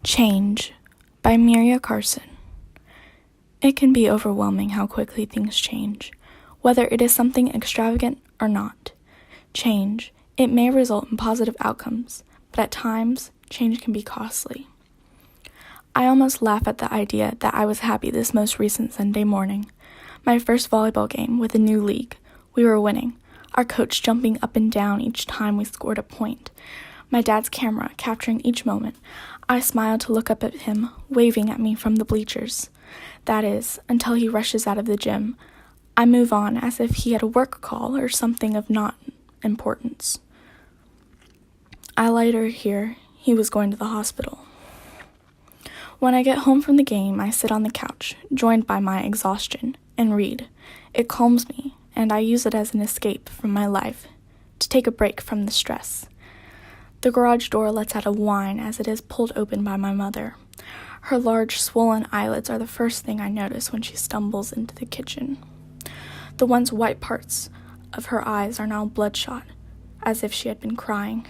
Change by Miria Carson. It can be overwhelming how quickly things change, whether it is something extravagant or not. Change, it may result in positive outcomes, but at times, change can be costly. I almost laugh at the idea that I was happy this most recent Sunday morning. My first volleyball game with a new league. We were winning, our coach jumping up and down each time we scored a point. My dad's camera capturing each moment. I smiled to look up at him, waving at me from the bleachers. That is, until he rushes out of the gym. I move on as if he had a work call or something of not importance. I later hear he was going to the hospital. When I get home from the game, I sit on the couch, joined by my exhaustion, and read. It calms me, and I use it as an escape from my life, to take a break from the stress. The garage door lets out a whine as it is pulled open by my mother. Her large, swollen eyelids are the first thing I notice when she stumbles into the kitchen. The once white parts of her eyes are now bloodshot, as if she had been crying.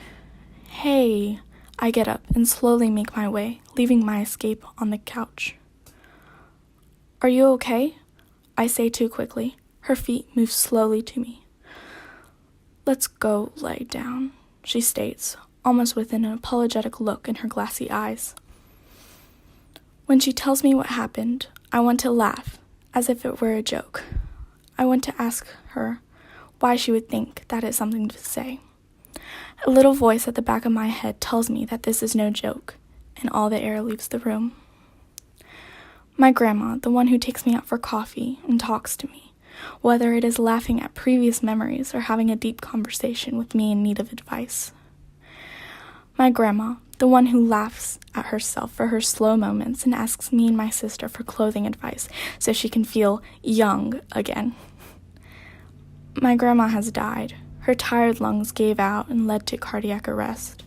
"Hey!" I get up and slowly make my way, leaving my escape on the couch. "Are you okay?" I say too quickly. Her feet move slowly to me. "Let's go lie down," she states, almost with an apologetic look in her glassy eyes. When she tells me what happened, I want to laugh, as if it were a joke. I want to ask her why she would think that is something to say. A little voice at the back of my head tells me that this is no joke, and all the air leaves the room. My grandma, the one who takes me out for coffee and talks to me, whether it is laughing at previous memories or having a deep conversation with me in need of advice. My grandma, the one who laughs at herself for her slow moments and asks me and my sister for clothing advice so she can feel young again. My grandma has died. Her tired lungs gave out and led to cardiac arrest.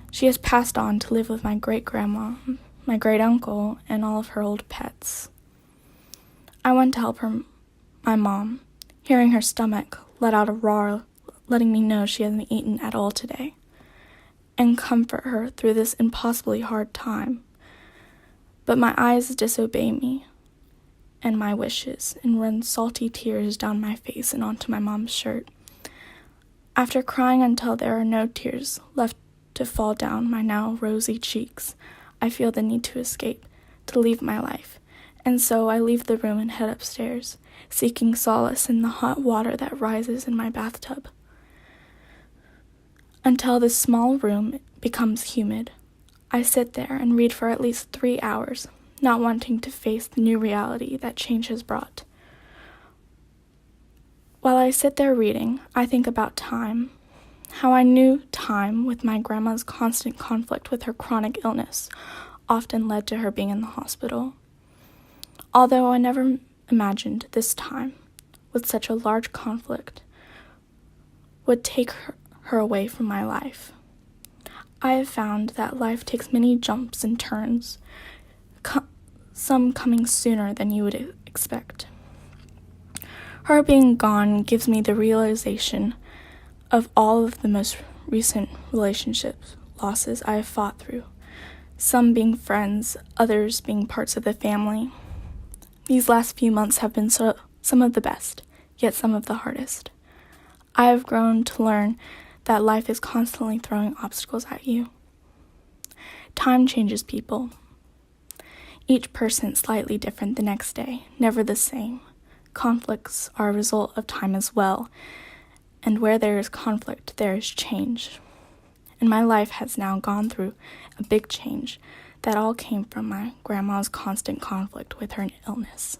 She has passed on to live with my great-grandma, my great-uncle, and all of her old pets. I went to help my mom, hearing her stomach let out a roar, letting me know she hasn't eaten at all today, and comfort her through this impossibly hard time. But my eyes disobey me and my wishes and run salty tears down my face and onto my mom's shirt. After crying until there are no tears left to fall down my now rosy cheeks, I feel the need to escape, to leave my life, and so I leave the room and head upstairs, seeking solace in the hot water that rises in my bathtub. Until this small room becomes humid, I sit there and read for at least 3 hours, not wanting to face the new reality that change has brought. While I sit there reading, I think about time, how I knew time with my grandma's constant conflict with her chronic illness often led to her being in the hospital. Although I never imagined this time, with such a large conflict, would take her away from my life. I have found that life takes many jumps and turns, some coming sooner than you would expect. Her being gone gives me the realization of all of the most recent relationships, losses I have fought through, some being friends, others being parts of the family. These last few months have been some of the best, yet some of the hardest. I have grown to learn that life is constantly throwing obstacles at you. Time changes people. Each person slightly different the next day, never the same. Conflicts are a result of time as well, and where there is conflict, there is change. And my life has now gone through a big change that all came from my grandma's constant conflict with her illness.